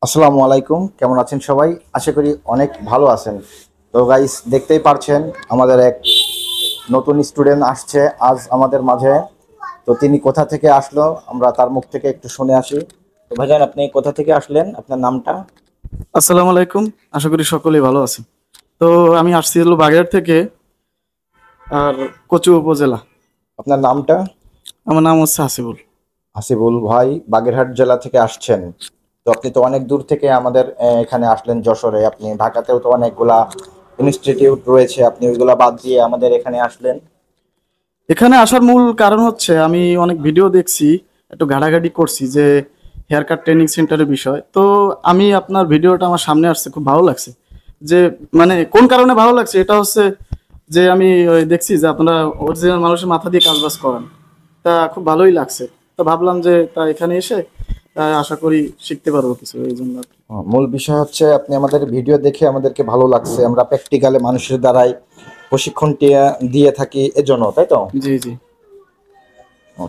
আসসালামু আলাইকুম, কেমন আছেন সবাই? আশা করি অনেক ভালো আছেন। তো গাইস, দেখতেই পারছেন আমাদের এক নতুন স্টুডেন্ট আসছে আজ আমাদের মাঝে। তো তিনি কোথা থেকে আসলো আমরা তার মুখ থেকে একটু শুনে আসি। তো ভাইজান, আপনি কোথা থেকে আসলেন, আপনার নামটা? আসসালামু আলাইকুম। আশা করি সকলেই ভালো আছে। তো আমি আসছি হলো বাগেরহাট থেকে, আর কচু উপজেলা। আপনার নামটা? আমার নাম হচ্ছে হাসিবুল। হাসিবুল ভাই, বাগেরহাট জেলা থেকে আসছেন। তো আপনি তো অনেক দূর থেকে আমাদের এখানে আসলেন যশোরে। আপনি ঢাকাতেও তো অনেকগুলা ইনস্টিটিউট রয়েছে, আপনি ওইগুলা বাদ দিয়ে আমাদের এখানে আসলেন। এখানে আসার মূল কারণ হচ্ছে আমি অনেক ভিডিও দেখছি, একটু ঘাটাঘাটি করছি যে হেয়ার কাট ট্রেনিং সেন্টারের বিষয়। তো আমি আপনার ভিডিওটা আমার সামনে আসছে, খুব ভালো লাগছে। যে মানে কোন কারণে ভালো লাগছে এটা হচ্ছে যে আমি ওই দেখছি যে আপনারা অরিজিনাল মানুষের মাথা দিয়ে কাজবাজ করেন, তা খুব ভালোই লাগছে। তো ভাবলাম যে তা এখানে এসে আশা করি শিখতে পারবো কিছু, এই জন্য আর কি। মূল বিষয় হচ্ছে আপনি আমাদের ভিডিও দেখে আমাদেরকে ভালো লাগছে, আমরা প্র্যাকটিক্যালে মানুষের দ্বারাই প্রশিক্ষণটি দিয়ে থাকি এজন্য, তাই তো? জি জি।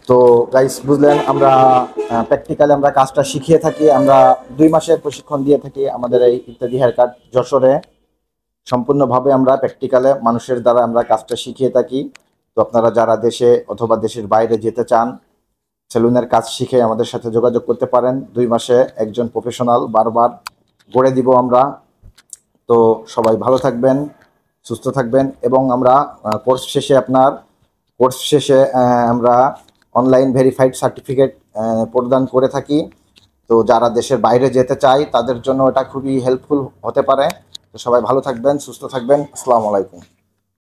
তো গাইস, বুঝলেন, আমরা প্র্যাকটিক্যালে আমরা কাজটা শিখিয়ে থাকি। আমরা 2 মাসের প্রশিক্ষণ দিয়ে থাকি আমাদের এই ইত্যাদি হেয়ার কাট যশোরে। সম্পূর্ণভাবে আমরা প্র্যাকটিক্যালে মানুষের দ্বারা আমরা কাজটা শিখিয়ে থাকি। তো আপনারা যারা দেশে অথবা দেশের বাইরে যেতে চান, সেলুনের কাজ শিখে আমাদের সাথে যোগাযোগ করতে পারেন। 2 মাসে একজন প্রফেশনাল বারবার গড়ে দিব আমরা। তো সবাই ভালো থাকবেন, সুস্থ থাকবেন, এবং আমরা কোর্স শেষে আমরা অনলাইন ভেরিফাইড সার্টিফিকেট প্রদান করে থাকি। তো যারা দেশের বাইরে যেতে চায় তাদের জন্য এটা খুবই হেল্পফুল হতে পারে। তো সবাই ভালো থাকবেন, সুস্থ থাকবেন। আসসালামু আলাইকুম।